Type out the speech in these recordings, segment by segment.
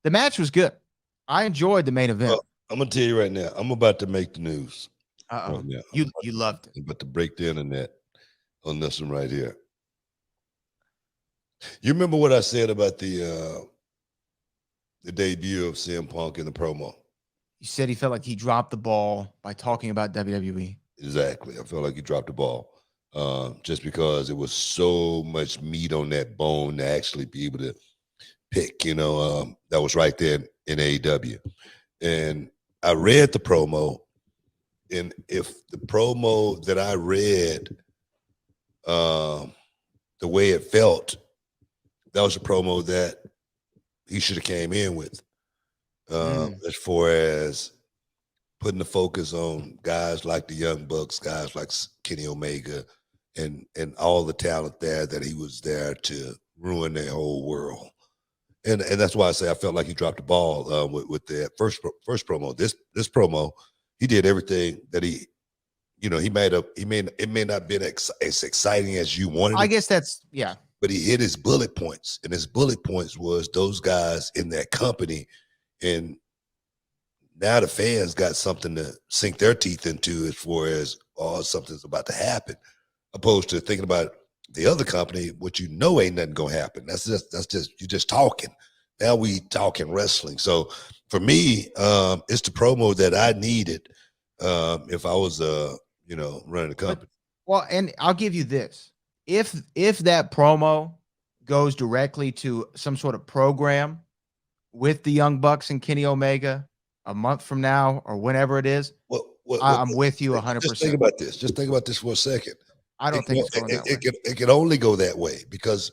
The match was good. I enjoyed the main event. Well, I'm gonna tell you right now. I'm about to make the news right now. You loved it. I'm about to break the internet on this one right here. You remember what I said about the debut of CM Punk in the promo? You said he felt like he dropped the ball by talking about WWE. Exactly. I felt like he dropped the ball just because it was so much meat on that bone to actually be able to pick, that was right there in AEW. And I read the promo, and if the promo that I read, the way it felt, that was a promo that he should have came in with, as far as putting the focus on guys like the Young Bucks, guys like Kenny Omega, and all the talent there that he was there to ruin their whole world. And that's why I say I felt like he dropped the ball with that first promo. This promo, he did everything that he may not been as exciting as you wanted. I guess that's but he hit his bullet points, and his bullet points was those guys in that company, and now the fans got something to sink their teeth into as far as something's about to happen, opposed to thinking about the other company, which ain't nothing gonna happen. That's just you're just talking. Now we talking wrestling. So for me, it's the promo that I needed if I was running the company. Well, and I'll give you this: if that promo goes directly to some sort of program with the Young Bucks and Kenny Omega a month from now or whenever it is, I'm with you 100%. Just think about this. Just think about this for a second. I don't think it's going that way. It can only go that way, because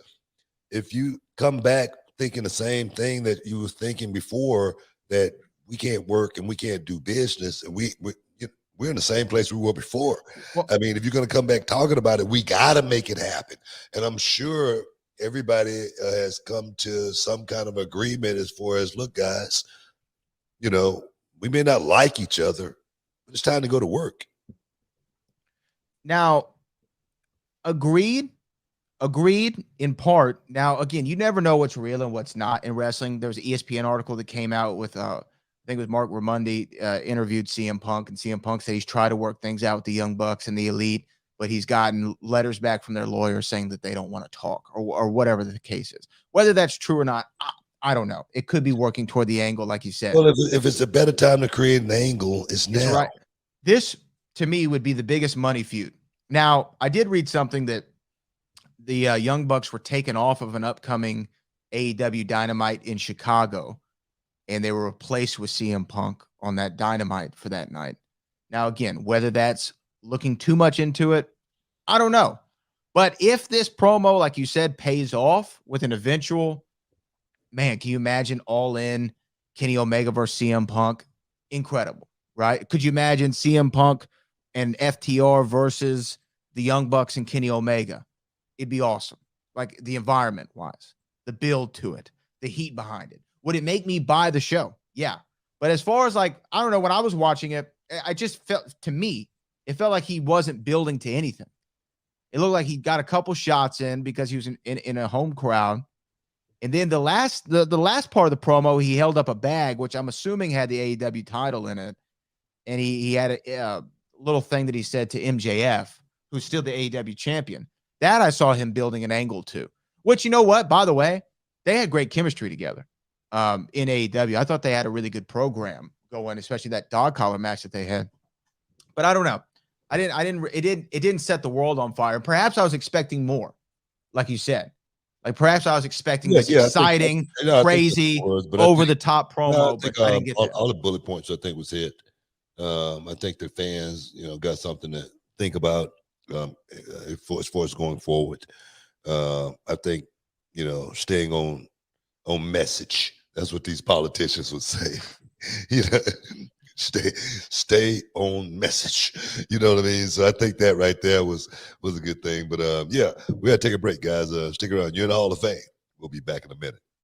if you come back thinking the same thing that you was thinking before, that we can't work and we can't do business, and we're in the same place we were before. Well, I mean, if you're going to come back talking about it, we got to make it happen. And I'm sure everybody has come to some kind of agreement as far as, look, guys, we may not like each other, but it's time to go to work. Now, agreed in part. Now, again, you never know what's real and what's not in wrestling. There's an ESPN article that came out with, I think it was Mark Raimondi interviewed CM Punk, and CM Punk said he's tried to work things out with the Young Bucks and the Elite, but he's gotten letters back from their lawyers saying that they don't want to talk, or whatever the case is. Whether that's true or not, I don't know. It could be working toward the angle, like you said. Well, if it's a better time to create an angle, it's now. Right. This, to me, would be the biggest money feud. Now, I did read something that the Young Bucks were taken off of an upcoming AEW Dynamite in Chicago, and they were replaced with CM Punk on that Dynamite for that night. Now, again, whether that's looking too much into it, I don't know. But if this promo, like you said, pays off with an eventual, man, can you imagine All In, Kenny Omega versus CM Punk? Incredible, right? Could you imagine CM Punk and FTR versus the Young Bucks and Kenny Omega? It'd be awesome. Like, the environment wise, the build to it, the heat behind it. Would it make me buy the show? Yeah. But as far as, like, I don't know, when I was watching it, I just felt, to me, it felt like he wasn't building to anything. It looked like he got a couple shots in because he was in a home crowd. And then the last part of the promo, he held up a bag, which I'm assuming had the AEW title in it. And he had a little thing that he said to MJF, who's still the AEW champion. That I saw him building an angle to, which, you know what, by the way, they had great chemistry together in AEW. I thought they had a really good program going, especially that dog collar match that they had. But I don't know. It didn't set the world on fire. Perhaps I was expecting more, like you said. Like, perhaps I was expecting this exciting, crazy, over-the-top promo, but I didn't get that. All the bullet points I think was hit. I think the fans, got something to think about as far as going forward. I think, staying on message. That's what these politicians would say. Stay on message. You know what I mean? So I think that right there was a good thing. But we gotta take a break, guys. Stick around. You're in the Hall of Fame. We'll be back in a minute.